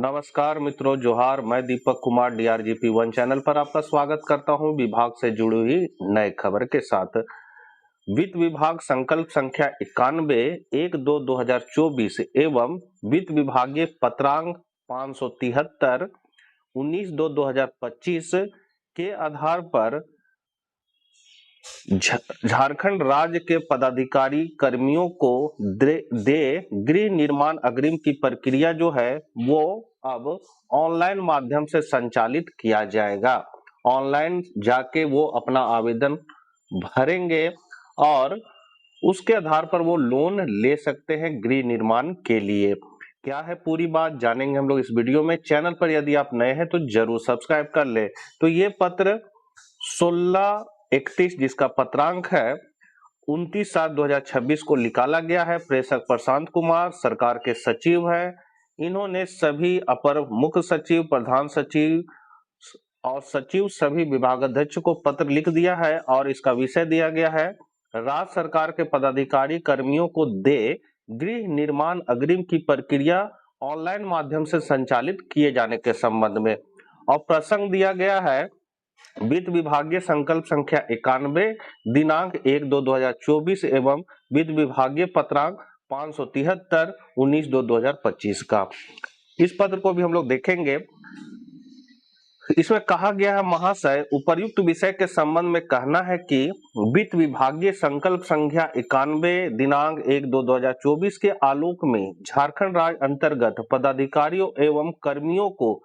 नमस्कार मित्रों, जोहार। मैं दीपक कुमार डीआरजीपी वन चैनल पर आपका स्वागत करता हूं विभाग से जुड़ी हुई नए खबर के साथ। वित्त विभाग संकल्प संख्या 91/1/2/2024 एवं वित्त विभागीय पत्रांक 573 19/2/2025 के आधार पर झारखंड राज्य के पदाधिकारी कर्मियों को दे गृह निर्माण अग्रिम की प्रक्रिया जो है वो अब ऑनलाइन माध्यम से संचालित किया जाएगा। ऑनलाइन जाके वो अपना आवेदन भरेंगे और उसके आधार पर वो लोन ले सकते हैं गृह निर्माण के लिए। क्या है पूरी बात जानेंगे हम लोग इस वीडियो में। चैनल पर यदि आप नए हैं तो जरूर सब्सक्राइब कर ले। तो ये पत्र 16/31 जिसका पत्रांक है 29/7/2026 को निकाला गया है। प्रेषक प्रशांत कुमार सरकार के सचिव हैं। इन्होंने सभी अपर मुख्य सचिव, प्रधान सचिव और सचिव सभी विभागाध्यक्ष को पत्र लिख दिया है और इसका विषय दिया गया है राज्य सरकार के पदाधिकारी कर्मियों को दे गृह निर्माण अग्रिम की प्रक्रिया ऑनलाइन माध्यम से संचालित किए जाने के संबंध में। और प्रसंग दिया गया है वित्त विभागीय संकल्प संख्या 91 दिनांक 1/2/2024 एवं वित्त विभागीय पत्रांक 573 19/2/2025 का। इस पत्र को भी हम लोग देखेंगे। इसमें कहा गया है, महाशय, उपर्युक्त विषय के संबंध में कहना है कि वित्त विभागीय संकल्प संख्या 91 दिनांक 1/2/2024 के आलोक में झारखंड राज्य अंतर्गत पदाधिकारियों एवं कर्मियों को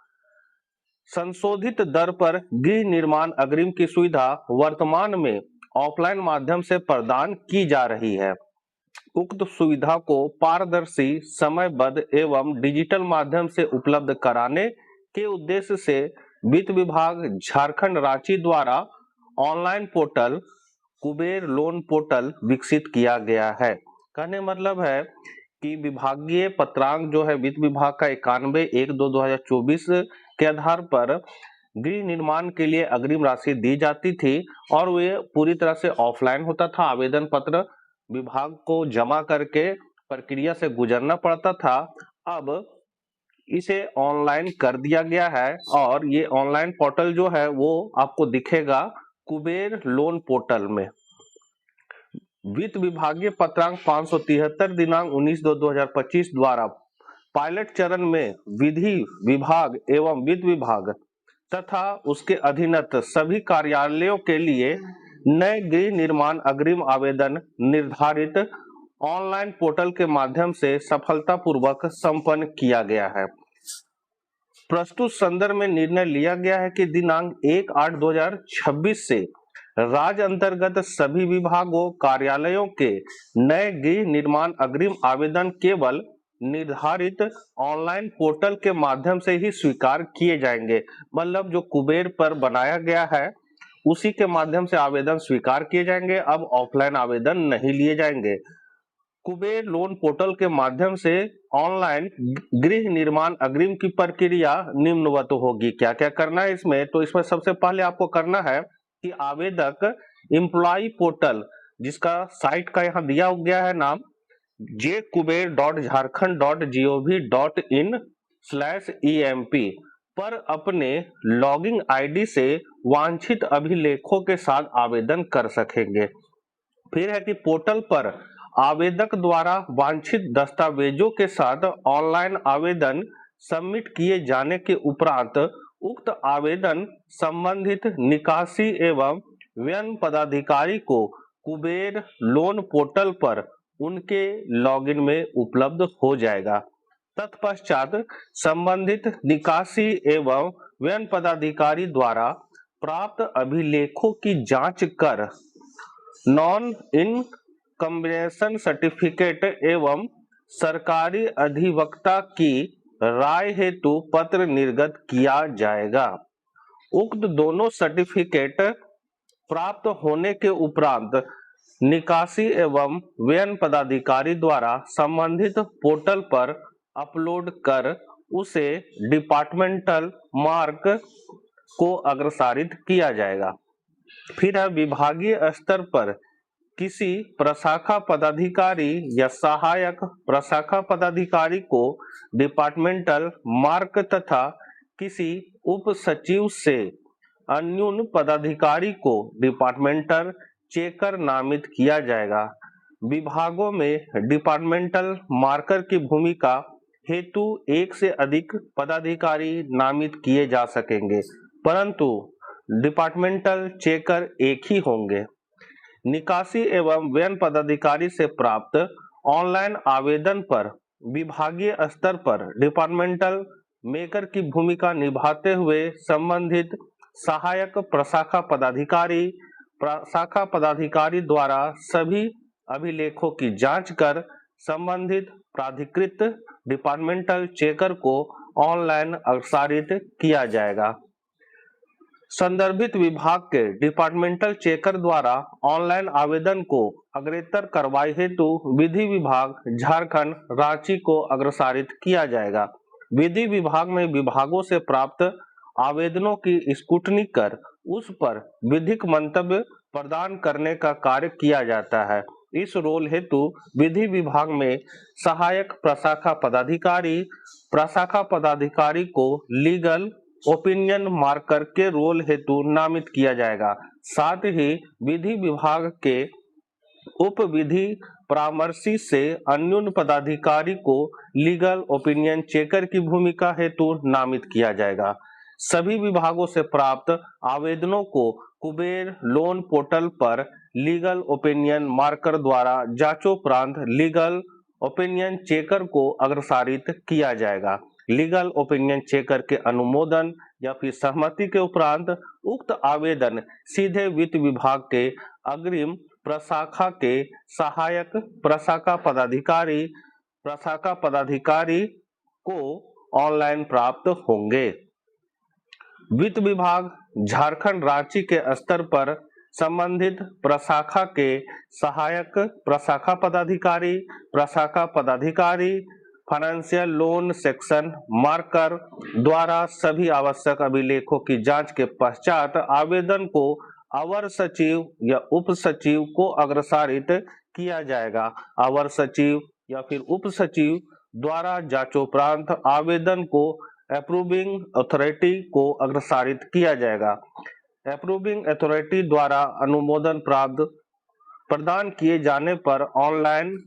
संशोधित दर पर गृह निर्माण अग्रिम की सुविधा वर्तमान में ऑफलाइन माध्यम से प्रदान की जा रही है। उक्त सुविधा को पारदर्शी, समयबद्ध एवं डिजिटल माध्यम से उपलब्ध कराने के उद्देश्य से वित्त विभाग झारखंड रांची द्वारा online portal Kuber loan portal विकसित किया गया है। कहने मतलब है कि विभागीय पत्रांक जो है वित्त विभाग का 91/1/2/2024 के आधार पर गृह निर्माण के लिए अग्रिम राशि दी जाती थी और वे पूरी तरह से ऑफलाइन होता था। आवेदन पत्र विभाग को जमा करके प्रक्रिया से गुजरना पड़ता था। अब इसे ऑनलाइन कर दिया गया है और ये ऑनलाइन पोर्टल जो है वो आपको दिखेगा कुबेर लोन पोर्टल में। वित्त विभागीय पत्रांक 573 दिनांक 19/2/2025 द्वारा पायलट चरण में विधि विभाग एवं वित्त विभाग तथा उसके अधीनस्थ सभी कार्यालयों के लिए नए गृह निर्माण अग्रिम आवेदन निर्धारित ऑनलाइन पोर्टल के माध्यम से सफलतापूर्वक संपन्न किया गया है। प्रस्तुत संदर्भ में निर्णय लिया गया है कि दिनांक 1/8/2026 से राज्य अंतर्गत सभी विभागों कार्यालयों के नए गृह निर्माण अग्रिम आवेदन केवल निर्धारित ऑनलाइन पोर्टल के माध्यम से ही स्वीकार किए जाएंगे। मतलब जो कुबेर पर बनाया गया है उसी के माध्यम से आवेदन स्वीकार किए जाएंगे। अब ऑफलाइन आवेदन नहीं लिए जाएंगे। कुबेर लोन पोर्टल के माध्यम से ऑनलाइन गृह निर्माण अग्रिम की प्रक्रिया निम्नवत होगी। क्या क्या करना है इसमें? तो इसमें सबसे पहले आपको करना है कि आवेदक एम्प्लॉय पोर्टल जिसका साइट का यहाँ दिया गया है नाम jkuber.jharkhand.gov.in/emp पर अपने लॉगिंग आईडी से वांछित अभिलेखों के साथ आवेदन कर सकेंगे। फिर है कि पोर्टल पर आवेदक द्वारा वांछित दस्तावेजों के साथ ऑनलाइन आवेदन सबमिट किए जाने के उपरांत उक्त आवेदन संबंधित निकासी एवं व्यय पदाधिकारी को कुबेर लोन पोर्टल पर उनके लॉगिन में उपलब्ध हो जाएगा। तत्पश्चात संबंधित निकासी एवं व्यय पदाधिकारी द्वारा प्राप्त अभिलेखों की जांच कर नॉन इनकम्बेंसन सर्टिफिकेट एवं सरकारी अधिवक्ता की राय हेतु पत्र निर्गत किया जाएगा। उक्त दोनों सर्टिफिकेट प्राप्त होने के उपरांत निकासी एवं व्यय पदाधिकारी द्वारा संबंधित पोर्टल पर अपलोड कर उसे डिपार्टमेंटल मार्क को अग्रसारित किया जाएगा। फिर है विभागीय स्तर पर किसी प्रशाखा पदाधिकारी या सहायक प्रशाखा पदाधिकारी को डिपार्टमेंटल मार्क तथा किसी उप सचिव से अन्यून पदाधिकारी को डिपार्टमेंटल चेकर नामित किया जाएगा। विभागों में डिपार्टमेंटल मार्कर की भूमिका हेतु एक से अधिक पदाधिकारी नामित किए जा सकेंगे, परंतु डिपार्टमेंटल चेकर एक ही होंगे। निकासी एवं व्ययन पदाधिकारी से प्राप्त ऑनलाइन आवेदन पर विभागीय स्तर पर डिपार्टमेंटल मेकर की भूमिका निभाते हुए संबंधित सहायक प्रशाखा पदाधिकारी द्वारा सभी अभिलेखों की जांच कर संबंधित प्राधिकृत डिपार्टमेंटल चेकर को ऑनलाइन अग्रसारित किया जाएगा। संदर्भित विभाग के डिपार्टमेंटल चेकर द्वारा ऑनलाइन आवेदन को अग्रेतर कार्रवाई हेतु विधि विभाग झारखंड रांची को अग्रसारित किया जाएगा। विधि विभाग में विभागों से प्राप्त आवेदनों की स्क्रूटनी कर उस पर विधिक मंतव्य प्रदान करने का कार्य किया जाता है। इस रोल हेतु विधि विभाग में सहायक प्रशाखा पदाधिकारी को लीगल ओपिनियन मार्कर के रोल हेतु नामित किया जाएगा। साथ ही विधि विभाग के उप विधि परामर्शी से अन्यून पदाधिकारी को लीगल ओपिनियन चेकर की भूमिका हेतु नामित किया जाएगा। सभी विभागों से प्राप्त आवेदनों को कुबेर लोन पोर्टल पर लीगल ओपिनियन मार्कर द्वारा जांचोपरांत लीगल ओपिनियन चेकर को अग्रसारित किया जाएगा। लीगल ओपिनियन चेकर के अनुमोदन या फिर सहमति के उपरांत उक्त आवेदन सीधे वित्त विभाग के अग्रिम प्रशाखा के सहायक प्रशाखा पदाधिकारी को ऑनलाइन प्राप्त होंगे। वित्त विभाग झारखंड रांची के स्तर पर संबंधित प्रशाखा के सहायक प्रशाखा पदाधिकारी फाइनेंशियल लोन सेक्शन मार्कर द्वारा सभी आवश्यक अभिलेखों की जांच के पश्चात आवेदन को अवर सचिव या उप सचिव को अग्रसारित किया जाएगा। अवर सचिव या फिर उप सचिव द्वारा जांचोपरांत आवेदन को अप्रूविंग अथॉरिटी को अग्रसारित किया जाएगा। अप्रूविंग अथॉरिटी द्वारा अनुमोदन प्रदान किए जाने पर ऑनलाइन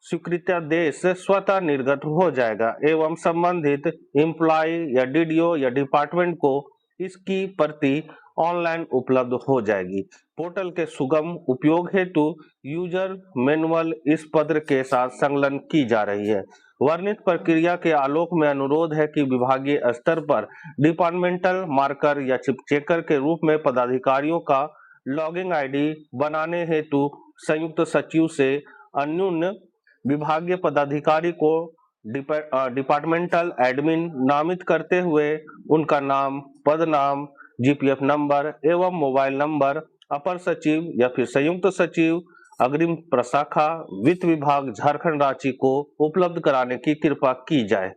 स्वीकृत्यादेश स्वतः निर्गत हो जाएगा एवं संबंधित एम्प्लॉय या डीडीओ या डिपार्टमेंट को इसकी प्रति ऑनलाइन उपलब्ध हो जाएगी। पोर्टल के सुगम उपयोग हेतु यूजर मैनुअल इस पत्र के साथ संलग्न की जा रही है। वर्णित प्रक्रिया के आलोक में अनुरोध है कि विभागीय स्तर पर डिपार्टमेंटल मार्कर या चेकर के रूप में पदाधिकारियों का लॉगिन आईडी बनाने हेतु संयुक्त सचिव से अन्यून विभागीय पदाधिकारी को डिपार्टमेंटल एडमिन नामित करते हुए उनका नाम, पद नाम, जीपीएफ नंबर एवं मोबाइल नंबर अपर सचिव या फिर संयुक्त सचिव अग्रिम प्रशाखा वित्त विभाग झारखंड रांची को उपलब्ध कराने की कृपा की जाए।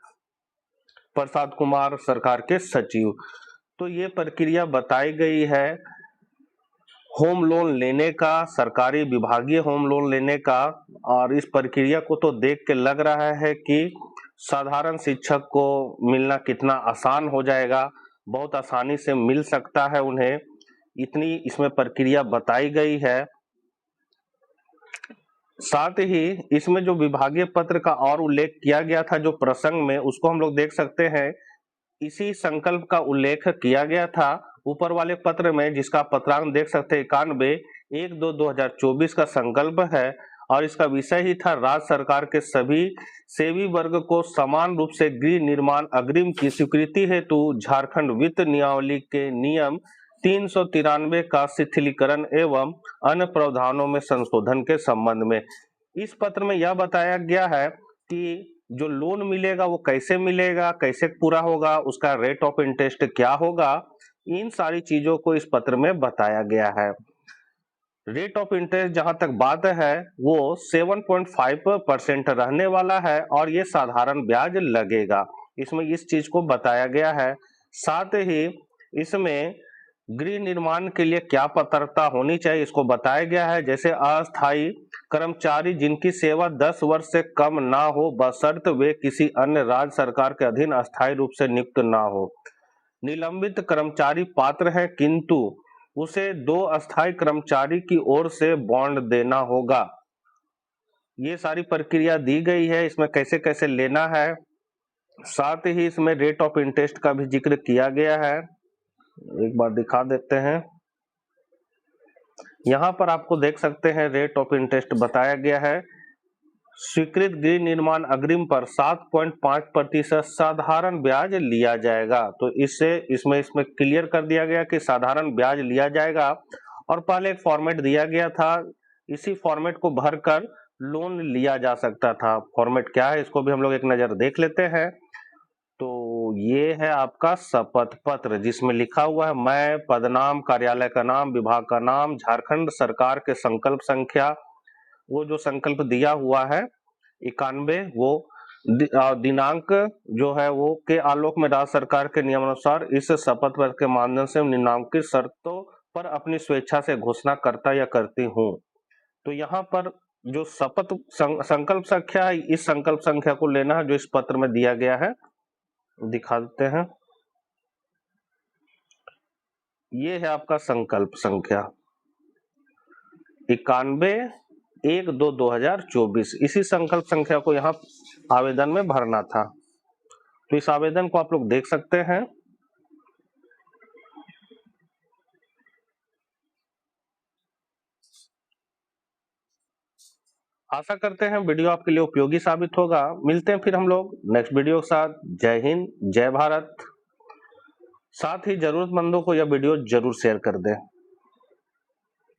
प्रसाद कुमार सरकार के सचिव। तो ये प्रक्रिया बताई गई है होम लोन लेने का, सरकारी विभागीय होम लोन लेने का। और इस प्रक्रिया को तो देख के लग रहा है कि साधारण शिक्षक को मिलना कितना आसान हो जाएगा, बहुत आसानी से मिल सकता है उन्हें, इतनी इसमें प्रक्रिया बताई गई है। साथ ही इसमें जो विभागीय पत्र का और उल्लेख किया गया था जो प्रसंग में, उसको हम लोग देख सकते हैं। इसी संकल्प का उल्लेख किया गया था ऊपर वाले पत्र में, जिसका पत्रांक देख सकते हैं 91/1/2024 का संकल्प है और इसका विषय ही था राज्य सरकार के सभी सेवी वर्ग को समान रूप से गृह निर्माण अग्रिम की स्वीकृति हेतु झारखंड वित्त नियमावली के नियम 393 का शिथिलीकरण एवं अन्य प्रावधानों में संशोधन के संबंध में। इस पत्र में यह बताया गया है कि जो लोन मिलेगा वो कैसे मिलेगा, कैसे पूरा होगा, उसका रेट ऑफ इंटरेस्ट क्या होगा, इन सारी चीजों को इस पत्र में बताया गया है। रेट ऑफ इंटरेस्ट जहां तक बात है वो 7.5% रहने वाला है और ये साधारण ब्याज लगेगा, इसमें इस चीज को बताया गया है। साथ ही इसमें गृह निर्माण के लिए क्या पात्रता होनी चाहिए इसको बताया गया है। जैसे अस्थायी कर्मचारी जिनकी सेवा 10 वर्ष से कम ना हो बशर्त वे किसी अन्य राज्य सरकार के अधीन अस्थायी रूप से नियुक्त ना हो। निलंबित कर्मचारी पात्र है किंतु उसे 2 अस्थायी कर्मचारी की ओर से बॉन्ड देना होगा। ये सारी प्रक्रिया दी गई है, इसमें कैसे कैसे लेना है। साथ ही इसमें रेट ऑफ इंटरेस्ट का भी जिक्र किया गया है, एक बार दिखा देते हैं। यहाँ पर आपको देख सकते हैं रेट ऑफ इंटरेस्ट बताया गया है। स्वीकृत गृह निर्माण अग्रिम पर 7.5% साधारण ब्याज लिया जाएगा। तो इसमें क्लियर कर दिया गया कि साधारण ब्याज लिया जाएगा। और पहले एक फॉर्मेट दिया गया था, इसी फॉर्मेट को भरकर लोन लिया जा सकता था। फॉर्मेट क्या है इसको भी हम लोग एक नजर देख लेते हैं। तो ये है आपका शपथ पत्र जिसमें लिखा हुआ है मैं, पदनाम, कार्यालय का नाम, विभाग का नाम, झारखंड सरकार के संकल्प संख्या, वो जो संकल्प दिया हुआ है 91, वो दिनांक जो है वो के आलोक में राज्य सरकार के नियमानुसार इस शपथ पत्र के माध्यम से निम्नलिखित शर्तों पर अपनी स्वेच्छा से घोषणा करता या करती हूँ। तो यहाँ पर जो शपथ संकल्प संख्या है, इस संकल्प संख्या को लेना है जो इस पत्र में दिया गया है, दिखा देते हैं। ये है आपका संकल्प संख्या 91/1/2/2024। इसी संकल्प संख्या को यहाँ आवेदन में भरना था। तो इस आवेदन को आप लोग देख सकते हैं। आशा करते हैं वीडियो आपके लिए उपयोगी साबित होगा। मिलते हैं फिर हम लोग नेक्स्ट वीडियो के साथ। जय हिंद, जय भारत। साथ ही जरूरतमंदों को यह वीडियो जरूर शेयर कर दें।